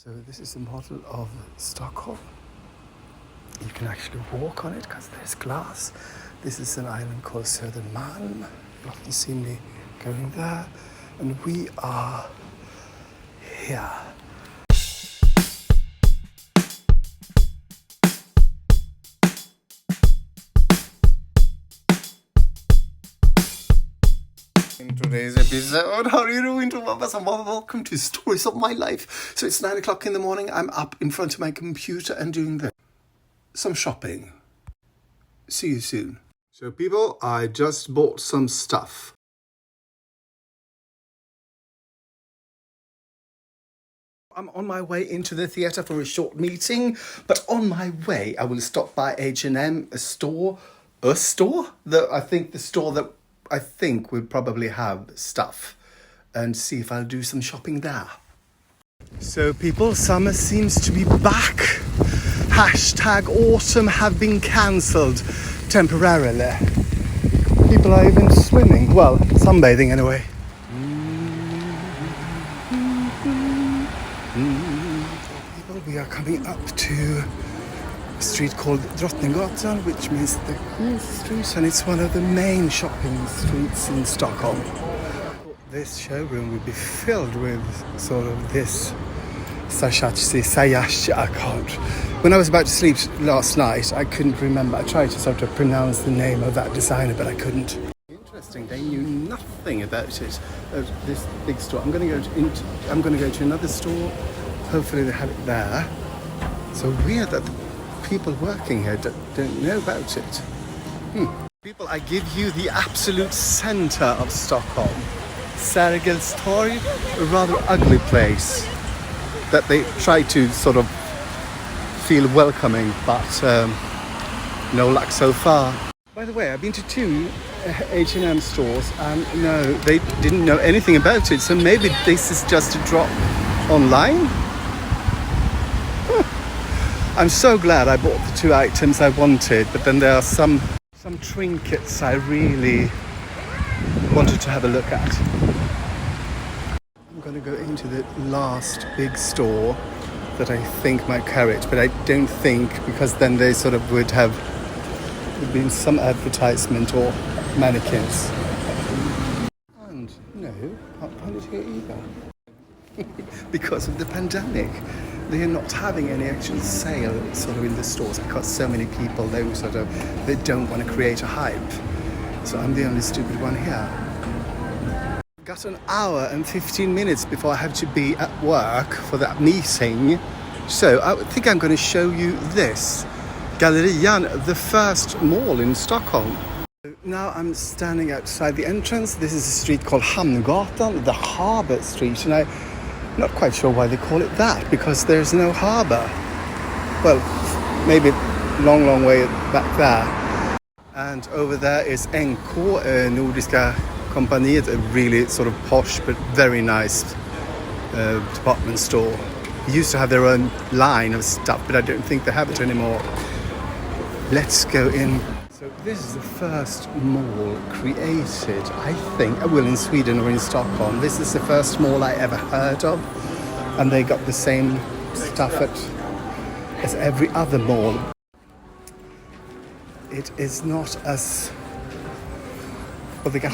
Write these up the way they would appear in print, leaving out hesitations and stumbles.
So this is a model of Stockholm. You can actually walk on it because there's glass. This is an island called Södermalm. You often see me going there. And we are here. In today's episode, how are you doing? Welcome to Stories of My Life. So it's 9 o'clock in the morning. I'm up in front of my computer and doing some shopping. See you soon. So people, I just bought some stuff. I'm on my way into the theatre for a short meeting, but on my way I will stop by H&M, a store that I think will probably have stuff, and see if I'll do some shopping there. So people, summer seems to be back. Hashtag autumn have been cancelled temporarily. People are even swimming, well, sunbathing anyway. People, we are coming up to a street called Drottninggatan, which means the cool street, and it's one of the main shopping streets in Stockholm. This showroom will be filled with sort of this Sayashi account. When I was about to sleep last night, I couldn't remember. I tried to sort of pronounce the name of that designer, but I couldn't. Interesting, they knew nothing about it. This big store. I'm going to go to another store. Hopefully they have it there. So weird that the people working here don't know about it. People, I give you the absolute center of Stockholm. Sergels torg, a rather ugly place that they try to sort of feel welcoming, but no luck so far. By the way, I've been to 2 H&M stores and no, they didn't know anything about it, so maybe this is just a drop online? I'm so glad I bought the 2 items I wanted, but then there are some trinkets I really wanted to have a look at. I'm going to go into the last big store that I think might carry it, but I don't think, because then they sort of would have been some advertisement or mannequins. And no, can't find it here either. Because of the pandemic. They are not having any actual sale sort of in the stores because so many people, they don't want to create a hype. So I'm the only stupid one here. Got an hour and 15 minutes before I have to be at work for that meeting. So I think I'm going to show you this. Gallerian, the first mall in Stockholm. Now I'm standing outside the entrance. This is a street called Hamngatan, the Harbour Street, and I'm not quite sure why they call it that, because there's no harbour. Well, maybe long way back there. And over there is NK, Nordiska Kompaniet, a really sort of posh but very nice department store. They used to have their own line of stuff, but I don't think they have it anymore. Let's go in. So this is the first mall created, I think, well, in Sweden or in Stockholm. This is the first mall I ever heard of, and they got the same stuff as every other mall. It is not as... well, they got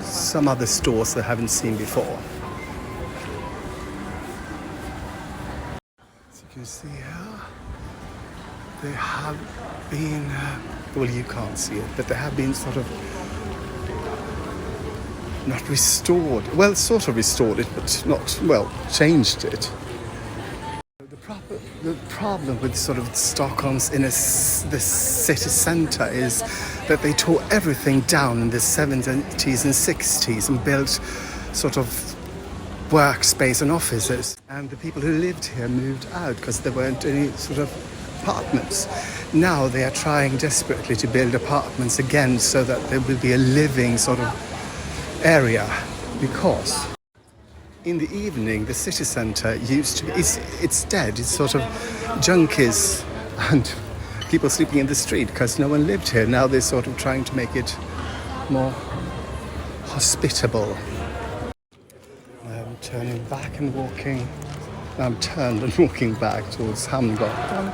some other stores that I haven't seen before. As you can see here, they have been, well, you can't see it, but they have been sort of not restored. Well, sort of restored it, but not, well, changed it. The problem with sort of Stockholm's the city centre is that they tore everything down in the 70s and 60s and built sort of workspace and offices. And the people who lived here moved out because there weren't any sort of apartments. Now they are trying desperately to build apartments again so that there will be a living sort of area, because in the evening the city centre used to be, it's dead. It's sort of junkies and people sleeping in the street because no one lived here. Now they're sort of trying to make it more hospitable. turning back and walking. I'm turned and walking back towards Hamngatan.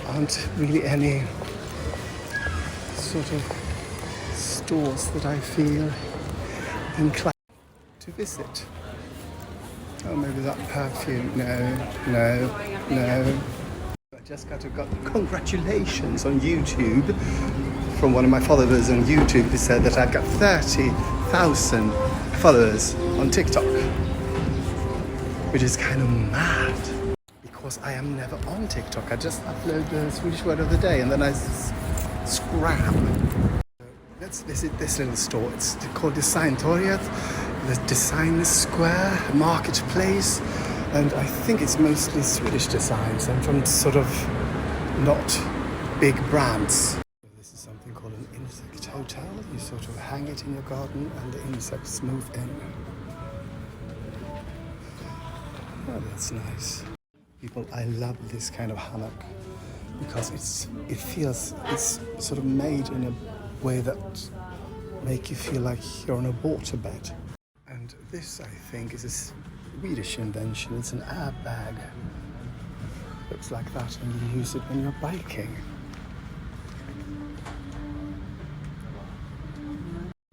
Aren't really any sort of stores that I feel inclined to visit. Oh, maybe that perfume. No. I just got congratulations on YouTube from one of my followers on YouTube who said that I've got 30,000 followers on TikTok, which is kind of mad because I am never on TikTok. I just upload the Swedish word of the day and then I scram. Let's visit this little store. It's called designtorget, the design square, marketplace, and I think it's mostly Swedish designs and from sort of not big brands. This is something called an insect hotel. You sort of hang it in your garden and the insects move in. Oh, that's nice. People, I love this kind of hammock because it's sort of made in a way that make you feel like you're on a waterbed. And this, I think, is a Swedish invention. It's an airbag. Looks like that, and you use it when you're biking.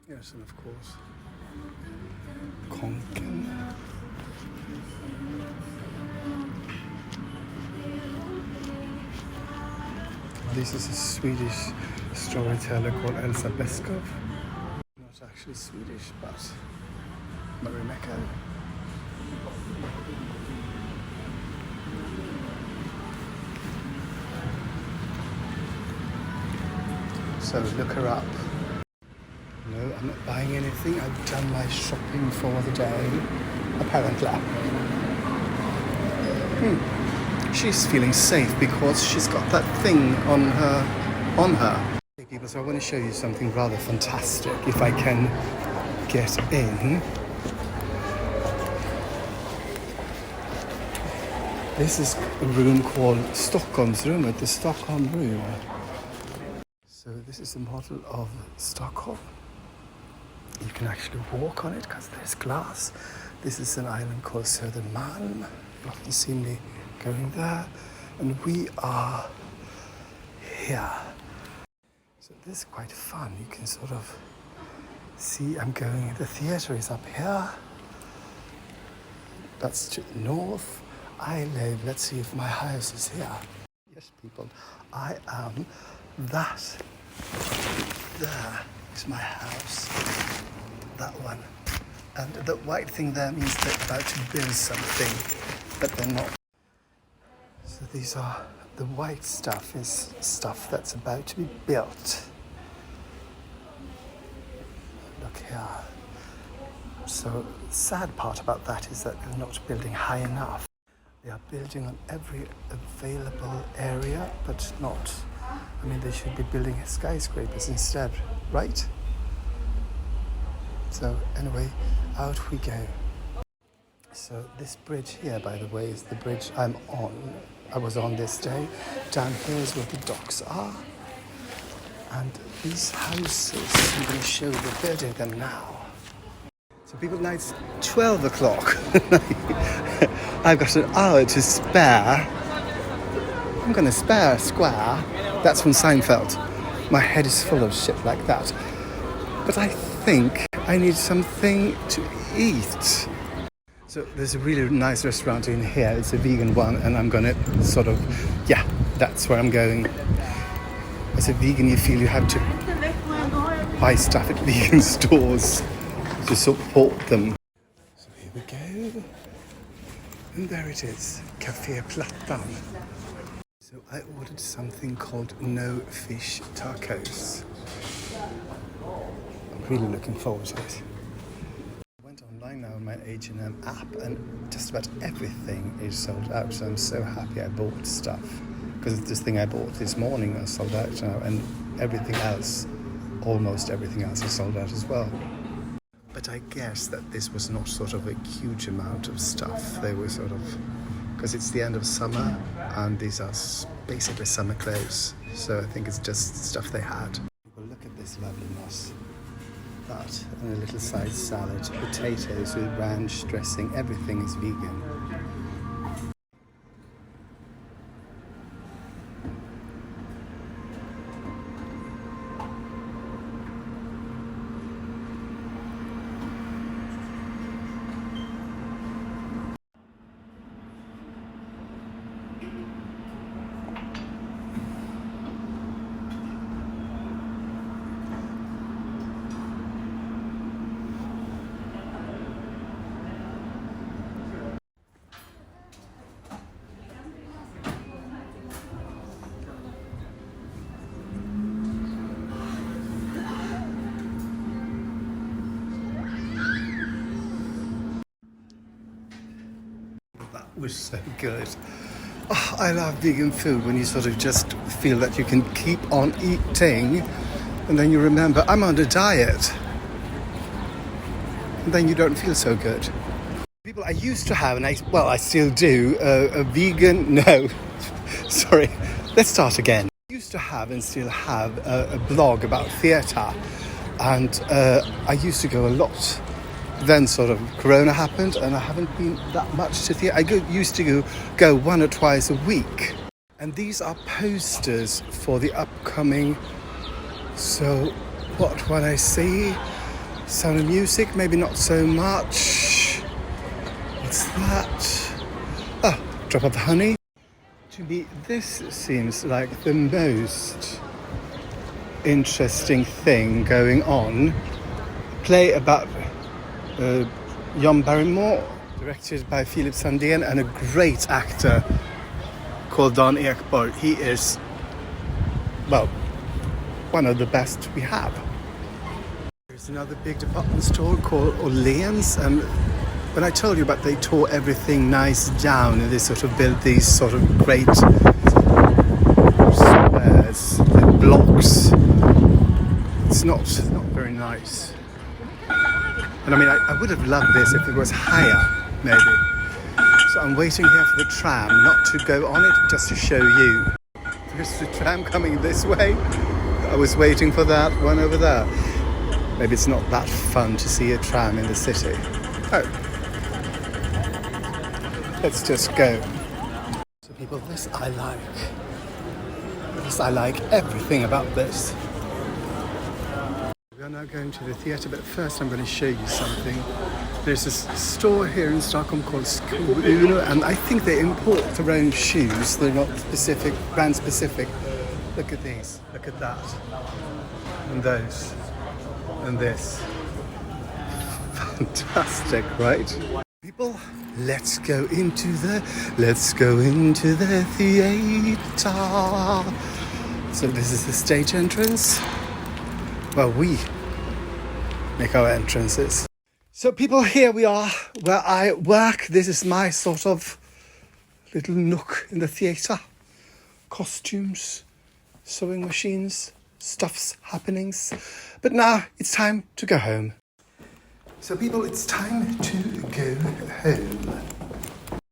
Yes, and of course, kånken. This is a Swedish storyteller called Elsa Beskov. Not actually Swedish, but marimekko. So look her up. No, I'm not buying anything. I've done my shopping for the day, apparently. She's feeling safe because she's got that thing on her. Hey people, so I want to show you something rather fantastic if I can get in. This is a room called Stockholmsrummet, the Stockholm room. So this is a model of Stockholm. You can actually walk on it because there's glass. This is an island called Södermalm. You often see me going there. And we are here. So this is quite fun. You can sort of see I'm going, the theatre is up here. That's to the north. I live, let's see if my house is here. Yes, people, I am that. There is my house. That one. And the white thing there means they're about to build something, but they're not. So these are, the white stuff is stuff that's about to be built. Look here. So the sad part about that is that they're not building high enough. They are building on every available area, but not. I mean, they should be building skyscrapers instead, right? So anyway, out we go. So this bridge here, by the way, is the bridge I'm on. I was on this day. Down here is where the docks are. And these houses, I'm going to show you, they're building them now. So people, now it's 12 o'clock. I've got an hour to spare. I'm going to spare a square. That's from Seinfeld. My head is full of shit like that. But I think I need something to eat. So there's a really nice restaurant in here. It's a vegan one, and I'm going to sort of, yeah, that's where I'm going. As a vegan, you feel you have to buy stuff at vegan stores to support them. So here we go. And there it is, Café Plattan. So I ordered something called no fish tacos. I'm really looking forward to it. I went online now on my H&M app and just about everything is sold out. So I'm so happy I bought stuff. Because this thing I bought this morning is sold out now, and everything else, almost everything else is sold out as well. But I guess that this was not sort of a huge amount of stuff. They were sort of, because it's the end of summer and these are basically summer clothes. So I think it's just stuff they had. Well, look at this loveliness. That and a little side salad, potatoes with ranch dressing, everything is vegan. Was so good. Oh, I love vegan food when you sort of just feel that you can keep on eating and then you remember I'm on a diet and then you don't feel so good. People, I used to have, and I still do, a vegan, no, sorry, let's start again. I used to have and still have a blog about theatre, and I used to go a lot. Then sort of Corona happened and I haven't been that much to theatre. I used to go 1 or twice a week. And these are posters for the upcoming, so what I see? Sound of Music, maybe not so much. What's that? Oh, Drop of Honey. To me, this seems like the most interesting thing going on. Play about John Barrymore, directed by Philip Sandén, and a great actor called Dan Ekborg. He is, well, one of the best we have. There's another big department store called Åhléns, and when I told you about they tore everything nice down and they sort of built these sort of great squares, blocks, it's not very nice. And I mean, I would have loved this if it was higher, maybe. So I'm waiting here for the tram, not to go on it, just to show you. There's the tram coming this way. I was waiting for that one over there. Maybe it's not that fun to see a tram in the city. Oh. Let's just go. So people, this I like. This I like everything about this. We are now going to the theatre, but first I'm going to show you something. There's this store here in Stockholm called Skor, and I think they import their own shoes. They're not specific, brand specific. Look at these, look at that. And those. And this. Fantastic, right? People, let's go into the theatre. So this is the stage entrance. Well, we make our entrances. So people, here we are where I work. This is my sort of little nook in the theatre. Costumes, sewing machines, stuffs, happenings. But now it's time to go home. So people, it's time to go home.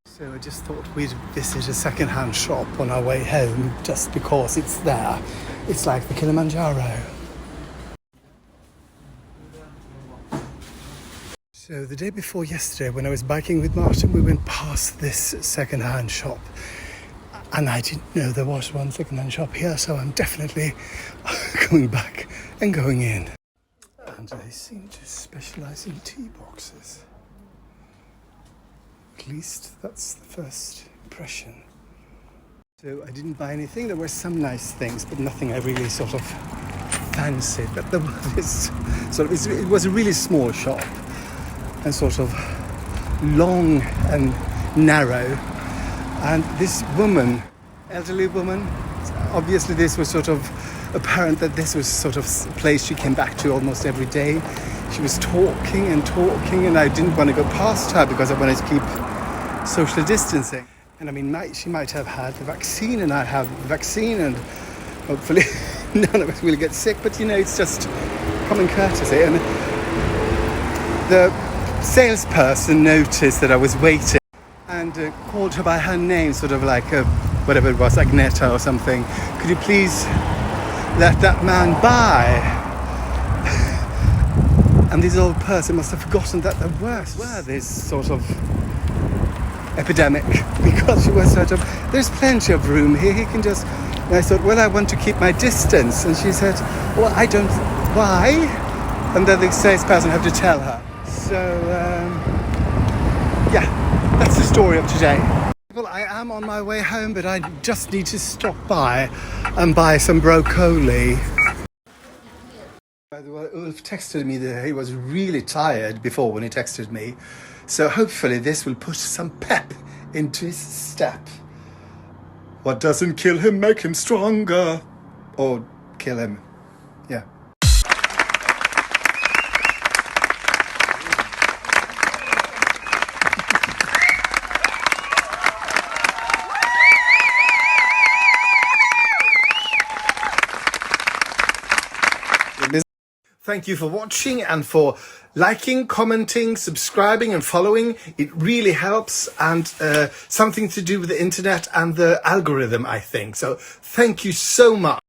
So I just thought we'd visit a second-hand shop on our way home just because it's there. It's like the Kilimanjaro. So the day before yesterday, when I was biking with Martin, we went past this second-hand shop. And I didn't know there was one second-hand shop here, so I'm definitely going back and going in. And they seem to specialise in tea boxes. At least that's the first impression. So I didn't buy anything. There were some nice things, but nothing I really sort of fancied. But there was this sort of, it was a really small shop and sort of long and narrow. And this woman, elderly woman, obviously this was sort of apparent that this was sort of a place she came back to almost every day. She was talking, and I didn't want to go past her because I wanted to keep social distancing. And I mean, she might have had the vaccine, and I have the vaccine, and hopefully none of us will get sick, but you know, it's just common courtesy. And the salesperson noticed that I was waiting and called her by her name, sort of like whatever it was, Agneta or something. Could you please let that man by? And these old person must have forgotten that there were this sort of epidemic because she was sort of, there's plenty of room here, he can just, and I thought, well, I want to keep my distance. And she said, well, I don't, why? And then the salesperson had to tell her. So, yeah, that's the story of today. Well, I am on my way home, but I just need to stop by and buy some broccoli. By the way, Ulf texted me that he was really tired before when he texted me. So hopefully this will put some pep into his step. What doesn't kill him make him stronger. Or kill him. Yeah. Thank you for watching and for liking, commenting, subscribing and following. It really helps, and something to do with the internet and the algorithm, I think. So thank you so much.